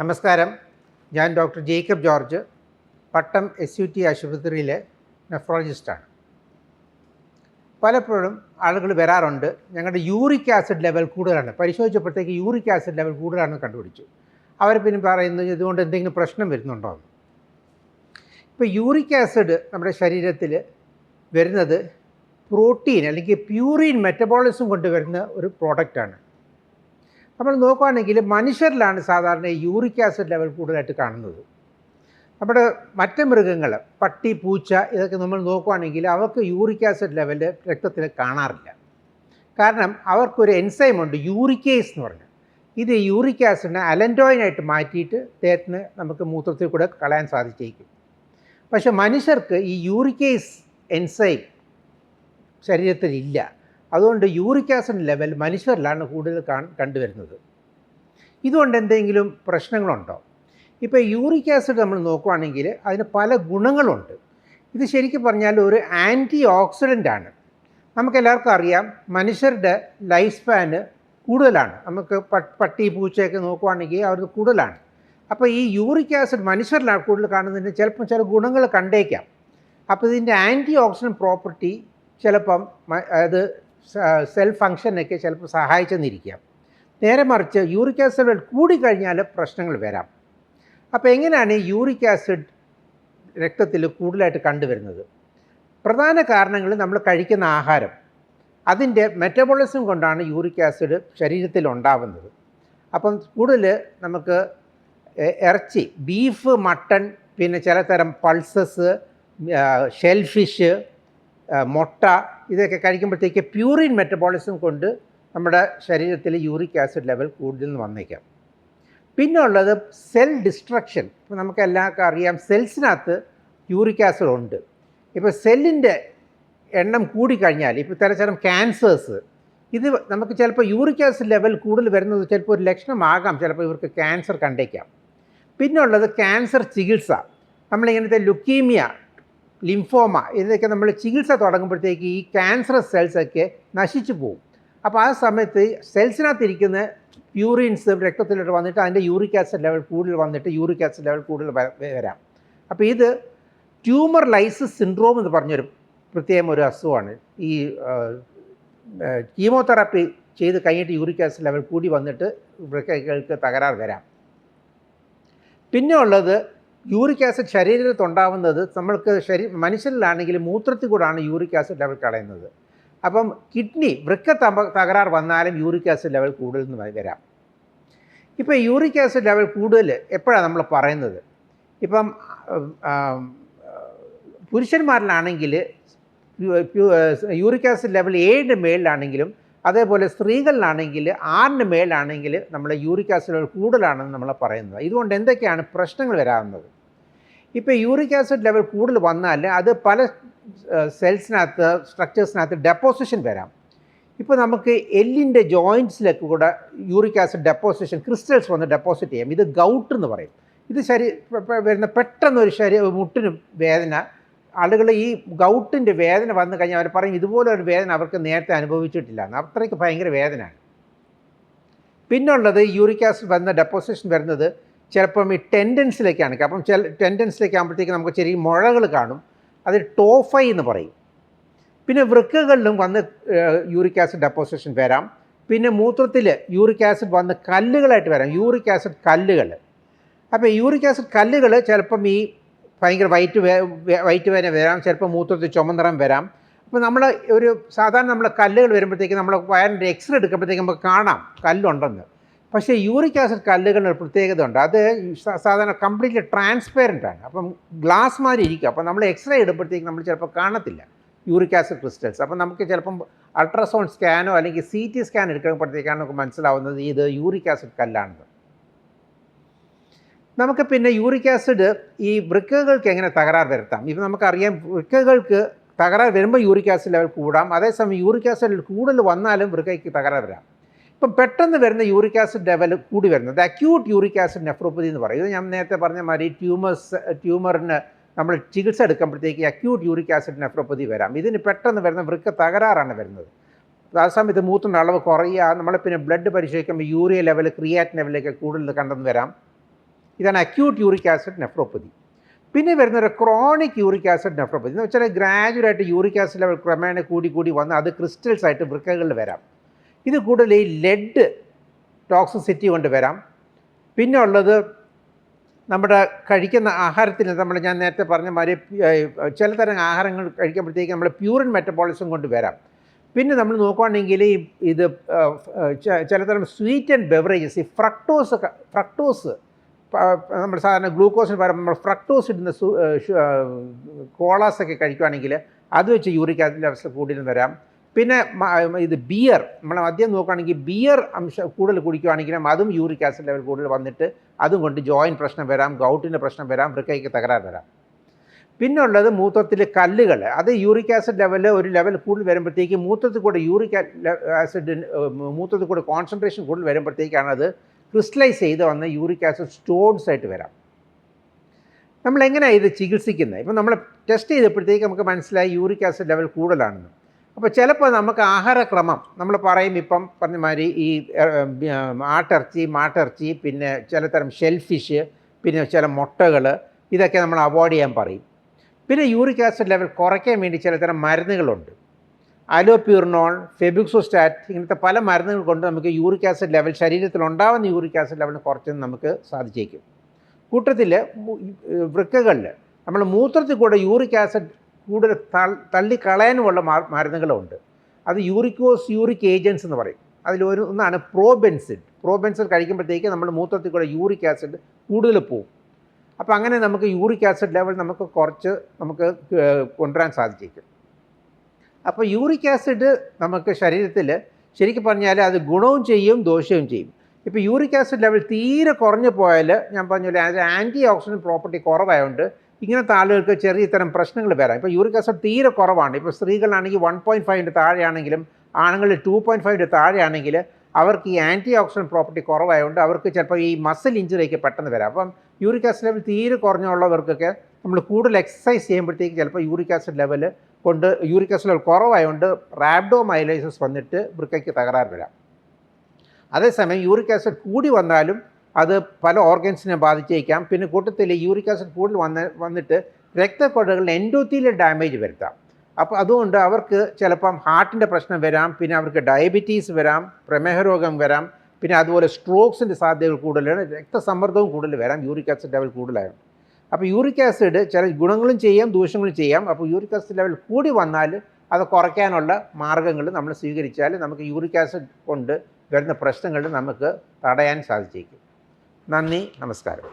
നമസ്കാരം. ഞാൻ doctor Jacob George, പട്ടം SUT ആശുപത്രിയിലെ നെഫ്രോളജിസ്റ്റാണ്. പലപ്പോഴും ആളുകൾ വരാറുണ്ട്, ഞങ്ങളുടെ യൂറിക് ആസിഡ് ലെവൽ കൂടുതലാണ്, പരിശോധിച്ചപ്പോഴത്തേക്ക് യൂറിക് ആസിഡ് ലെവൽ കൂടുതലാണെന്ന് കണ്ടുപിടിച്ചു. അവർ പിന്നെ പറയുന്നത് ഇതുകൊണ്ട് എന്തെങ്കിലും പ്രശ്നം വരുന്നുണ്ടോ എന്ന്. ഇപ്പോൾ യൂറിക് ആസിഡ് നമ്മുടെ ശരീരത്തിൽ വരുന്നത് പ്രോട്ടീൻ അല്ലെങ്കിൽ പ്യൂറിൻ മെറ്റബോളിസം കൊണ്ടുവരുന്ന ഒരു പ്രോഡക്റ്റാണ്. നമ്മൾ നോക്കുകയാണെങ്കിൽ മനുഷ്യരിലാണ് സാധാരണ യൂറിക് ആസിഡ് ലെവൽ കൂടുതലായിട്ട് കാണുന്നത്. നമ്മുടെ മറ്റ് മൃഗങ്ങൾ, പട്ടി, പൂച്ച, ഇതൊക്കെ നമ്മൾ നോക്കുകയാണെങ്കിൽ അവർക്ക് യൂറിക് ആസിഡ് ലെവൽ രക്തത്തിൽ കാണാറില്ല. കാരണം അവർക്കൊരു എൻസൈമുണ്ട്, യൂറിക്കേസ് എന്ന് പറഞ്ഞാൽ. ഇത് യൂറിക് ആസിഡിനെ അലൻഡോയിനായിട്ട് മാറ്റിയിട്ട് ദേഹത്തിന് നമുക്ക് മൂത്രത്തിൽ കൂടെ കളയാൻ സാധിച്ചേക്കും. പക്ഷെ മനുഷ്യർക്ക് ഈ യൂറിക്കേസ് എൻസൈം ശരീരത്തിലില്ല. അതുകൊണ്ട് യൂറിക് ആസിഡ് ലെവൽ മനുഷ്യരിലാണ് കൂടുതൽ കണ്ടുവരുന്നത്. ഇതുകൊണ്ട് എന്തെങ്കിലും പ്രശ്നങ്ങളുണ്ടോ? ഇപ്പോൾ യൂറിക് ആസിഡ് നമ്മൾ നോക്കുകയാണെങ്കിൽ അതിന് പല ഗുണങ്ങളുണ്ട്. ഇത് ശരിക്കും പറഞ്ഞാൽ ഒരു ആൻറ്റി ഓക്സിഡൻ്റാണ്. നമുക്കെല്ലാവർക്കും അറിയാം, മനുഷ്യരുടെ ലൈഫ് സ്പാന് കൂടുതലാണ്. നമുക്ക് പട്ടി, പൂച്ചയൊക്കെ നോക്കുകയാണെങ്കിൽ അവർക്ക് കൂടുതലാണ്. അപ്പോൾ ഈ യൂറിക് ആസിഡ് മനുഷ്യരിലാണ് കൂടുതൽ കാണുന്നതിന് ചിലപ്പം ചില ഗുണങ്ങൾ കണ്ടേക്കാം. അപ്പോൾ ഇതിൻ്റെ ആൻറ്റി ഓക്സിഡൻറ്റ് പ്രോപ്പർട്ടി ചിലപ്പം അത് സെൽ ഫങ്ഷനൊക്കെ ചിലപ്പോൾ സഹായിച്ചെന്നിരിക്കാം. നേരെ മറിച്ച് യൂറിക് ആസിഡ് ലെവൽ കൂടിക്കഴിഞ്ഞാൽ പ്രശ്നങ്ങൾ വരാം. അപ്പോൾ എങ്ങനെയാണ് ഈ യൂറിക് ആസിഡ് രക്തത്തിൽ കൂടുതലായിട്ട് കണ്ടുവരുന്നത്? പ്രധാന കാരണങ്ങൾ നമ്മൾ കഴിക്കുന്ന ആഹാരം, അതിൻ്റെ മെറ്റബോളിസം കൊണ്ടാണ് യൂറിക് ആസിഡ് ശരീരത്തിൽ ഉണ്ടാവുന്നത്. അപ്പം കൂടുതൽ നമുക്ക് ഇറച്ചി, ബീഫ്, മട്ടൺ, പിന്നെ ചിലതരം പൾസസ്, ഷെൽഫിഷ്, മുട്ട, ഇതൊക്കെ കഴിക്കുമ്പോഴത്തേക്ക് പ്യൂറിൻ മെറ്റബോളിസം കൊണ്ട് നമ്മുടെ ശരീരത്തിൽ യൂറിക് ആസിഡ് ലെവൽ കൂടുതൽ വന്നേക്കാം. പിന്നെ ഉള്ളത് സെൽ ഡിസ്ട്രക്ഷൻ. ഇപ്പോൾ നമുക്ക് എല്ലാവർക്കും അറിയാം, സെൽസിനകത്ത് യൂറിക് ആസിഡ് ഉണ്ട്. ഇപ്പോൾ സെല്ലിൻ്റെ എണ്ണം കൂടിക്കഴിഞ്ഞാൽ, ഇപ്പോൾ തരം ക്യാൻസേഴ്സ്, ഇത് നമുക്ക് ചിലപ്പോൾ യൂറിക് ആസിഡ് ലെവൽ കൂടുതൽ വരുന്നത് ചിലപ്പോൾ ഒരു ലക്ഷണമാകാം, ചിലപ്പോൾ ഇവർക്ക് ക്യാൻസർ കണ്ടേക്കാം. പിന്നെ ഉള്ളത് ക്യാൻസർ ചികിത്സ. നമ്മളിങ്ങനത്തെ ലുക്കീമിയ, ലിംഫോമ, ഇതൊക്കെ നമ്മൾ ചികിത്സ തുടങ്ങുമ്പോഴത്തേക്ക് ഈ ക്യാൻസറസ് സെൽസൊക്കെ നശിച്ചു പോകും. അപ്പോൾ ആ സമയത്ത് സെൽസിനകത്തിരിക്കുന്ന പ്യൂറിൻസ് രക്തത്തിലോട്ട് വന്നിട്ട് അതിൻ്റെ യൂറിക് ആസിഡ് ലെവൽ കൂടുതൽ വന്നിട്ട് യൂറിക് ആസിഡ് ലെവൽ കൂടുതൽ വരാം. അപ്പോൾ ഇത് ട്യൂമർ ലൈസിസ് സിൻഡ്രോം എന്ന് പറഞ്ഞൊരു പ്രത്യേകം ഒരു അസുഖമാണ്. ഈ കീമോതെറാപ്പി ചെയ്ത് കഴിഞ്ഞിട്ട് യൂറിക് ആസിഡ് ലെവൽ കൂടി വന്നിട്ട് വൃക്കകൾക്ക് തകരാർ വരാം. പിന്നെ ഉള്ളത് യൂറിക് ആസിഡ് ശരീരത്തുണ്ടാവുന്നത് നമ്മൾക്ക് മനുഷ്യരിലാണെങ്കിൽ മൂത്രത്തിൽ കൂടാണ് യൂറിക് ആസിഡ് ലെവൽ കളയുന്നത്. അപ്പം കിഡ്നി, വൃക്ക തകരാർ വന്നാലും യൂറിക് ആസിഡ് ലെവൽ കൂടുതൽ വരാം. ഇപ്പോൾ യൂറിക് ആസിഡ് ലെവൽ കൂടുതൽ എപ്പോഴാണ് നമ്മൾ പറയുന്നത്? ഇപ്പം പുരുഷന്മാരിലാണെങ്കിൽ യൂറിക് ആസിഡ് ലെവൽ 7 മേളിലാണെങ്കിലും, അതേപോലെ സ്ത്രീകളിലാണെങ്കിൽ 6 മേളിലാണെങ്കിൽ നമ്മൾ യൂറിക് ആസിഡ് ലെവൽ കൂടുതലാണെന്ന് നമ്മൾ പറയുന്നത്. ഇതുകൊണ്ട് എന്തൊക്കെയാണ് പ്രശ്നങ്ങൾ വരാവുന്നത്? ഇപ്പോൾ യൂറിക് ആസിഡ് ലെവൽ കൂടുതൽ വന്നാൽ അത് പല സെൽസിനകത്ത്, സ്ട്രക്ചേഴ്സിനകത്ത് ഡെപ്പോസിഷൻ വരാം. ഇപ്പോൾ നമുക്ക് എല്ലിൻ്റെ ജോയിൻറ്റ്സിലൊക്കെ കൂടെ യൂറിക് ആസിഡ് ഡെപ്പോസിഷൻ, ക്രിസ്റ്റൽസ് വന്ന് ഡെപ്പോസിറ്റ് ചെയ്യാം. ഇത് ഗൗട്ട് എന്ന് പറയും. ഇത് വരുന്ന പെട്ടെന്നൊരു മുട്ടിന് വേദന. ആളുകൾ ഈ ഗൗട്ടിൻ്റെ വേദന വന്നു കഴിഞ്ഞാൽ അവർ പറയും ഇതുപോലെ ഒരു വേദന അവർക്ക് നേരത്തെ അനുഭവിച്ചിട്ടില്ല എന്ന്. അത്രയ്ക്ക് ഭയങ്കര വേദനയാണ്. പിന്നുള്ളത് യൂറിക് ആസിഡ് വന്ന ഡെപ്പോസിഷൻ വരുന്നത് ചിലപ്പം ഈ ടെൻഡൻസിലേക്കാണ്. അപ്പം ടെൻഡൻസിലേക്ക് ആകുമ്പോഴത്തേക്ക് നമുക്ക് ചെറിയ മുഴകൾ കാണും. അത് ടോഫൈ എന്ന് പറയും. പിന്നെ വൃക്കകളിലും വന്ന് യൂറിക് ആസിഡ് ഡെപ്പോസിഷൻ വരാം. പിന്നെ മൂത്രത്തിൽ യൂറിക് ആസിഡ് വന്ന് കല്ലുകളായിട്ട് വരാം, യൂറിക് ആസിഡ് കല്ലുകൾ. അപ്പോൾ യൂറിക് ആസിഡ് കല്ലുകൾ ചിലപ്പം ഈ ഭയങ്കര വയറ്റ് വേദന വരാം, ചിലപ്പോൾ മൂത്രത്തിൽ ചുമന്നിറം വരാം. അപ്പോൾ നമ്മൾ ഒരു സാധാരണ നമ്മൾ കല്ലുകൾ വരുമ്പോഴത്തേക്ക് നമ്മൾ വയറിൻ്റെ എക്സ്റേ എടുക്കുമ്പോഴത്തേക്ക് നമുക്ക് കാണാം കല്ലുണ്ടെന്ന്. പക്ഷേ യൂറിക് ആസിഡ് കല്ലുകളിൽ പ്രത്യേകത ഉണ്ട്. അത് സാധാരണ കംപ്ലീറ്റ്ലി ട്രാൻസ്പെറൻ്റ് ആണ്. അപ്പം ഗ്ലാസ് മാതിരി ഇരിക്കും. അപ്പം നമ്മൾ എക്സ്റേ എടുക്കുമ്പോഴത്തേക്ക് നമ്മൾ ചിലപ്പോൾ കാണത്തില്ല യൂറിക് ആസിഡ് ക്രിസ്റ്റൽസ്. അപ്പം നമുക്ക് ചിലപ്പം അൾട്രാസൗണ്ട് സ്കാനോ അല്ലെങ്കിൽ CT സ്കാൻ എടുക്കുമ്പോഴത്തേക്കാണ് നമുക്ക് മനസ്സിലാവുന്നത് ഇത് യൂറിക് ആസിഡ് കല്ലാണെന്ന്. നമുക്ക് പിന്നെ യൂറിക് ആസിഡ് ഈ വൃക്കകൾക്ക് എങ്ങനെ തകരാർ വരുത്താം? ഇപ്പം നമുക്കറിയാം, വൃക്കകൾക്ക് തകരാർ വരുമ്പോൾ യൂറിക് ആസിഡ് ലെവൽ കൂടാം. അതേസമയം യൂറിക് ആസിഡ് കൂടുതൽ വന്നാലും വൃക്കയ്ക്ക് തകരാർ വരാം. ഇപ്പം പെട്ടെന്ന് വരുന്ന യൂറിക് ആസിഡ് ലെവൽ കൂടി വരുന്നത് അക്യൂട്ട് യൂറിക് ആസിഡ് നെഫ്രോപ്പതി എന്ന് പറയും. ഇത് ഞാൻ നേരത്തെ പറഞ്ഞ മാതിരി ട്യൂമറിന് നമ്മൾ ചികിത്സ എടുക്കുമ്പോഴത്തേക്ക് അക്യൂട്ട് യൂറിക് ആസിഡ് നെഫ്രോപ്പതി വരാം. ഇതിന് പെട്ടെന്ന് വരുന്ന വൃക്ക തകരാറാണ് വരുന്നത്. ആ സമയത്ത് മൂത്രത്തിൻ്റെ അളവ് കുറയുക, നമ്മൾ പിന്നെ ബ്ലഡ് പരിശോധിക്കുമ്പോൾ യൂറിയ ലെവൽ, ക്രിയാറ്റിൻ ലെവലൊക്കെ കൂടുതൽ കണ്ടെന്ന് വരാം. ഇതാണ് അക്യൂട്ട് യൂറിക് ആസിഡ് നെഫ്രോപ്പതി. പിന്നെ വരുന്നൊരു ക്രോണിക് യൂറിക് ആസിഡ് നെഫ്രോപ്പതി എന്ന് വെച്ചാൽ ഗ്രാജുവലായിട്ട് യൂറിക് ആസിഡ് ലെവൽ ക്രമേണ കൂടി വന്ന് അത് ക്രിസ്റ്റൽസ് ആയിട്ട് വൃക്കകളിൽ വരാം. ഇത് കൂടുതൽ ഈ ലെഡ് ടോക്സിസിറ്റി കൊണ്ട് വരാം. പിന്നെ ഉള്ളത് നമ്മുടെ കഴിക്കുന്ന ആഹാരത്തിൽ ഞാൻ നേരത്തെ പറഞ്ഞ മാതിരി ചിലതരം ആഹാരങ്ങൾ കഴിക്കുമ്പോഴത്തേക്ക് നമ്മൾ പ്യൂറിൻ മെറ്റബോളിസം കൊണ്ട് വരാം. പിന്നെ നമ്മൾ നോക്കുകയാണെങ്കിൽ ഇത് ചിലതരം സ്വീറ്റ് ആൻഡ് ബെവറേജസ്, ഈ ഫ്രക്ടോസ് നമ്മൾ സാധാരണ ഗ്ലൂക്കോസിന് പകരം നമ്മൾ ഫ്രക്ടോസ് ഇടുന്ന കോളാസൊക്കെ കഴിക്കുകയാണെങ്കിൽ അത് വെച്ച് യൂറിക് ആസിഡ് ലെവൽസ് കൂടുതൽ വരാം. പിന്നെ ഇത് ബിയർ, നമ്മൾ മദ്യം നോക്കുകയാണെങ്കിൽ ബിയർ അംശം കൂടുതൽ കുടിക്കുകയാണെങ്കിലും അതും യൂറിക് ആസിഡ് ലെവൽ കൂടുതൽ വന്നിട്ട് അതും കൊണ്ട് ജോയിൻറ്റ് പ്രശ്നം വരാം, ഗൗട്ടിൻ്റെ പ്രശ്നം വരാം, വൃക്കയ്ക്ക് തകരാറ് വരാം. പിന്നെ ഉള്ളത് മൂത്രത്തിൽ കല്ലുകൾ. അത് യൂറിക് ആസിഡ് ലെവൽ ഒരു ലെവൽ കൂടുതൽ വരുമ്പോഴത്തേക്ക് മൂത്രത്തിൽ കൂടെ യൂറിക് ആസിഡ് മൂത്രത്തിൽ കൂടെ കോൺസെൻട്രേഷൻ കൂടുതൽ വരുമ്പോഴത്തേക്കാണ് അത് ക്രിസ്റ്റലൈസ് ചെയ്ത് വന്ന് യൂറിക് ആസിഡ് സ്റ്റോൺസ് ആയിട്ട് വരാം. നമ്മളെങ്ങനെയാണ് ഇത് ചികിത്സിക്കുന്നത്? ഇപ്പം നമ്മൾ ടെസ്റ്റ് ചെയ്തപ്പോഴത്തേക്ക് നമുക്ക് മനസ്സിലായി യൂറിക് ആസിഡ് ലെവൽ കൂടുതലാണെന്ന്. അപ്പോൾ ചിലപ്പോൾ നമുക്ക് ആഹാരക്രമം നമ്മൾ പറയും, ഇപ്പം പറഞ്ഞ മാതിരി ഈ മാട്ടിറച്ചി, പിന്നെ ചിലതരം ഷെൽഫിഷ്, പിന്നെ ചില മുട്ടകൾ, ഇതൊക്കെ നമ്മൾ അവോയ്ഡ് ചെയ്യാൻ പറയും. പിന്നെ യൂറിക് ആസിഡ് ലെവൽ കുറയ്ക്കാൻ വേണ്ടി ചിലതരം മരുന്നുകളുണ്ട്. അലോപ്യൂറിനോൾ, ഫെബുക്സോസ്റ്റാറ്റ്, ഇങ്ങനത്തെ പല മരുന്നുകൾ കൊണ്ട് നമുക്ക് യൂറിക് ആസിഡ് ലെവൽ, ശരീരത്തിൽ ഉണ്ടാകുന്ന യൂറിക് ആസിഡ് ലെവലിന് കുറച്ചെന്ന് നമുക്ക് സാധിച്ചേക്കും. കൂട്ടത്തിൽ വൃക്കകളിൽ നമ്മൾ മൂത്രത്തിൽ കൂടെ യൂറിക് ആസിഡ് കൂടുതൽ തള്ളിക്കളയാനുമുള്ള മരുന്നുകളുണ്ട്. അത് യൂറിക് ഏജൻസ് എന്ന് പറയും. ഒന്നാണ് പ്രോബെൻസിൻ കഴിക്കുമ്പോഴത്തേക്ക് നമ്മൾ മൂത്രത്തിൽ കൂടെ യൂറിക് ആസിഡ് കൂടുതൽ പോവും. അപ്പോൾ അങ്ങനെ നമുക്ക് യൂറിക് ആസിഡ് ലെവൽ നമുക്ക് കൊണ്ടുവരാൻ സാധിച്ചേക്കും. അപ്പോൾ യൂറിക് ആസിഡ് നമുക്ക് ശരീരത്തിൽ ശരിക്കും പറഞ്ഞാൽ അത് ഗുണവും ചെയ്യും ദോഷവും ചെയ്യും. ഇപ്പോൾ യൂറിക് ആസിഡ് ലെവൽ തീരെ കുറഞ്ഞു പോയാൽ ഞാൻ പറഞ്ഞില്ല, അത് ആൻറ്റി ഓക്സിഡൻറ്റ് പ്രോപ്പർട്ടി കുറവായതുകൊണ്ട് ഇങ്ങനത്തെ ആളുകൾക്ക് ചെറിയ ഇത്തരം പ്രശ്നങ്ങൾ വരാം. ഇപ്പോൾ യൂറിക് ആസിഡ് തീരെ കുറവാണ്, ഇപ്പോൾ സ്ത്രീകളാണെങ്കിൽ 1.5 താഴെയാണെങ്കിലും ആണുങ്ങളിൽ 2.5 താഴെയാണെങ്കിൽ അവർക്ക് ഈ ആൻറ്റി ഓക്സിഡൻറ്റ് പ്രോപ്പർട്ടി കുറവായതുകൊണ്ട് അവർക്ക് ചിലപ്പോൾ ഈ മസിൽ ഇഞ്ചുറിയൊക്കെ പെട്ടെന്ന് വരാം. അപ്പം യൂറിക് ആസിഡ് ലെവൽ തീരെ കുറഞ്ഞുള്ളവർക്കൊക്കെ നമ്മൾ കൂടുതൽ എക്സസൈസ് ചെയ്യുമ്പോഴത്തേക്ക് ചിലപ്പോൾ യൂറിക് ആസിഡ് ലെവൽ കുറവായതുകൊണ്ട് റാബ്ഡോമൈലൈസിസ് വന്നിട്ട് വൃക്കയ്ക്ക് തകരാറ് വരാം. അതേസമയം യൂറിക് ആസിഡ് കൂടി വന്നാലും അത് പല ഓർഗൻസിനെ ബാധിച്ചേക്കാം. പിന്നെ കൂട്ടത്തിൽ യൂറിക് ആസിഡ് കൂടുതൽ വന്നിട്ട് രക്തക്കൊഴകളിൽ എൻഡോത്തീലിയൽ ഡാമേജ് വരുത്താം. അപ്പോൾ അതുകൊണ്ട് അവർക്ക് ചിലപ്പം ഹാർട്ടിൻ്റെ പ്രശ്നം വരാം, പിന്നെ അവർക്ക് ഡയബറ്റീസ് വരാം, പ്രമേഹ രോഗം വരാം, പിന്നെ അതുപോലെ സ്ട്രോക്സിൻ്റെ സാധ്യതകൾ കൂടുതലാണ്, രക്തസമ്മർദ്ദവും കൂടുതൽ വരാം യൂറിക് ആസിഡ് ലെവൽ കൂടുതലായും. അപ്പോൾ യൂറിക് ആസിഡ് ചില ഗുണങ്ങളും ചെയ്യാം ദോഷങ്ങളും ചെയ്യാം. അപ്പോൾ യൂറിക് ആസിഡ് ലെവൽ കൂടി വന്നാൽ അത് കുറയ്ക്കാനുള്ള മാർഗ്ഗങ്ങൾ നമ്മൾ സ്വീകരിച്ചാൽ നമുക്ക് യൂറിക് ആസിഡ് കൊണ്ട് വരുന്ന പ്രശ്നങ്ങൾ നമുക്ക് തടയാൻ സാധിച്ചേക്കും. നന്ദി, നമസ്കാരം.